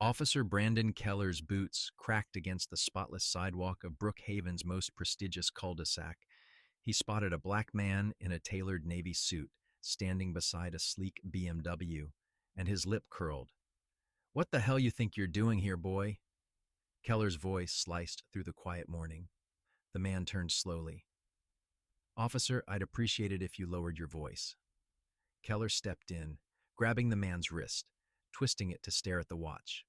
Officer Brandon Keller's boots cracked against the spotless sidewalk of Brookhaven's most prestigious cul-de-sac. He spotted a black man in a tailored navy suit standing beside a sleek BMW, and his lip curled. "What the hell you think you're doing here, boy?" Keller's voice sliced through the quiet morning. The man turned slowly. "Officer, I'd appreciate it if you lowered your voice." Keller stepped in, grabbing the man's wrist, twisting it to stare at the watch.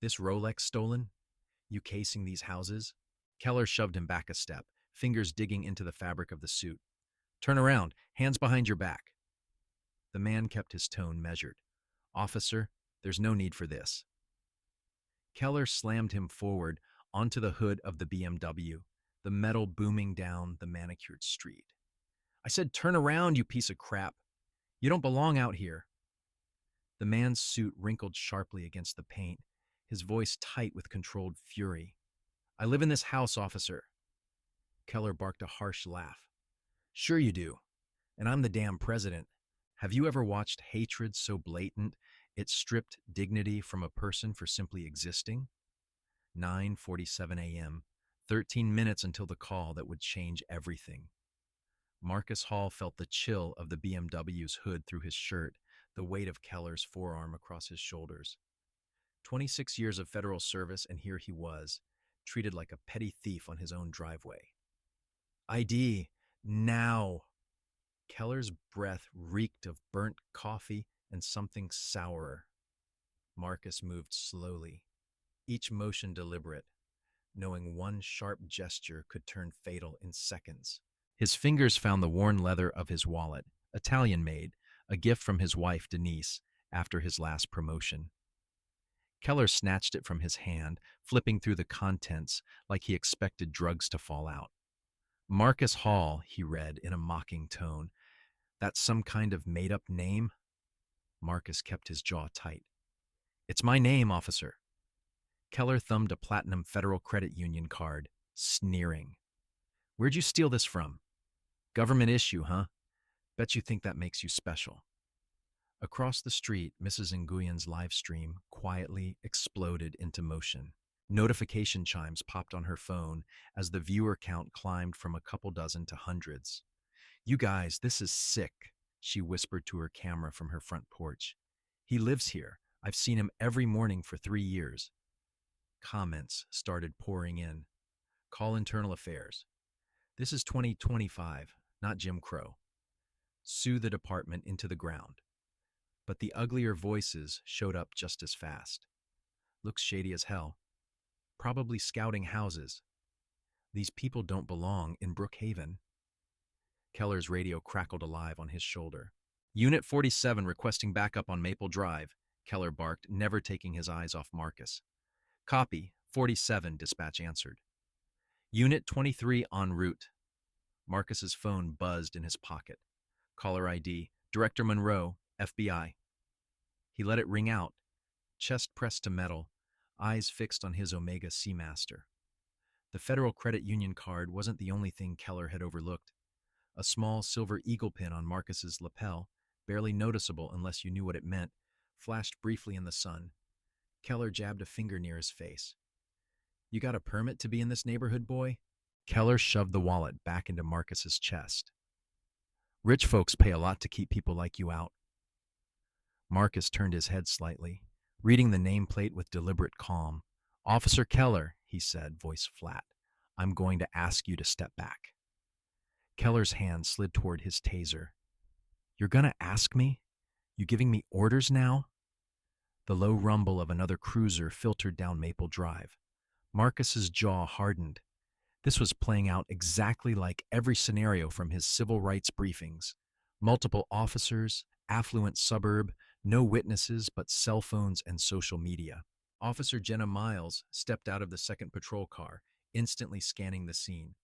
"This Rolex stolen? You casing these houses?" Keller shoved him back a step, fingers digging into the fabric of the suit. "Turn around, hands behind your back." The man kept his tone measured. "Officer, there's no need for this." Keller slammed him forward onto the hood of the BMW, the metal booming down the manicured street. "I said turn around, you piece of crap. You don't belong out here." The man's suit wrinkled sharply against the paint, his voice tight with controlled fury. "I live in this house, officer." Keller barked a harsh laugh. "Sure you do. And I'm the damn president. Have you ever watched hatred so blatant it stripped dignity from a person for simply existing?" 9:47 a.m., 13 minutes until the call that would change everything. Marcus Hall felt the chill of the BMW's hood through his shirt, the weight of Keller's forearm across his shoulders. 26 years of federal service, and here he was, treated like a petty thief on his own driveway. "ID, now!" Keller's breath reeked of burnt coffee and something sourer. Marcus moved slowly, each motion deliberate, knowing one sharp gesture could turn fatal in seconds. His fingers found the worn leather of his wallet, Italian-made, a gift from his wife, Denise, after his last promotion. Keller snatched it from his hand, flipping through the contents like he expected drugs to fall out. "Marcus Hall," he read in a mocking tone. "That's some kind of made-up name?" Marcus kept his jaw tight. "It's my name, officer." Keller thumbed a platinum Federal Credit Union card, sneering. "Where'd you steal this from? Government issue, huh? Bet you think that makes you special." Across the street, Mrs. Nguyen's live stream quietly exploded into motion. Notification chimes popped on her phone as the viewer count climbed from a couple dozen to hundreds. "You guys, this is sick," she whispered to her camera from her front porch. "He lives here. I've seen him every morning for 3 years." Comments started pouring in. "Call internal affairs. This is 2025, not Jim Crow. Sue the department into the ground." But the uglier voices showed up just as fast. "Looks shady as hell. Probably scouting houses. These people don't belong in Brookhaven." Keller's radio crackled alive on his shoulder. "Unit 47 requesting backup on Maple Drive," Keller barked, never taking his eyes off Marcus. "Copy, 47," dispatch answered. "Unit 23 en route." Marcus's phone buzzed in his pocket. Caller ID, Director Monroe, FBI. He let it ring out, chest pressed to metal, eyes fixed on his Omega Seamaster. The Federal Credit Union card wasn't the only thing Keller had overlooked. A small silver eagle pin on Marcus's lapel, barely noticeable unless you knew what it meant, flashed briefly in the sun. Keller jabbed a finger near his face. "You got a permit to be in this neighborhood, boy?" Keller shoved the wallet back into Marcus's chest. "Rich folks pay a lot to keep people like you out." Marcus turned his head slightly, reading the nameplate with deliberate calm. "Officer Keller," he said, voice flat, "I'm going to ask you to step back." Keller's hand slid toward his taser. "You're gonna ask me? You giving me orders now?" The low rumble of another cruiser filtered down Maple Drive. Marcus's jaw hardened. This was playing out exactly like every scenario from his civil rights briefings. Multiple officers, affluent suburb, no witnesses but cell phones and social media. Officer Jenna Miles stepped out of the second patrol car, instantly scanning the scene.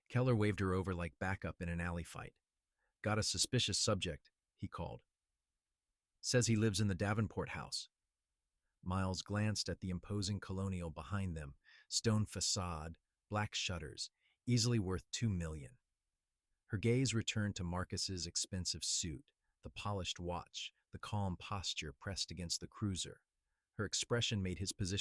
Keller waved her over like backup in an alley fight. "Got a suspicious subject," he called. "Says he lives in the Davenport house." Miles glanced at the imposing colonial behind them, stone facade, black shutters, easily worth $2 million. Her gaze returned to Marcus's expensive suit, the polished watch, the calm posture pressed against the cruiser. Her expression made his position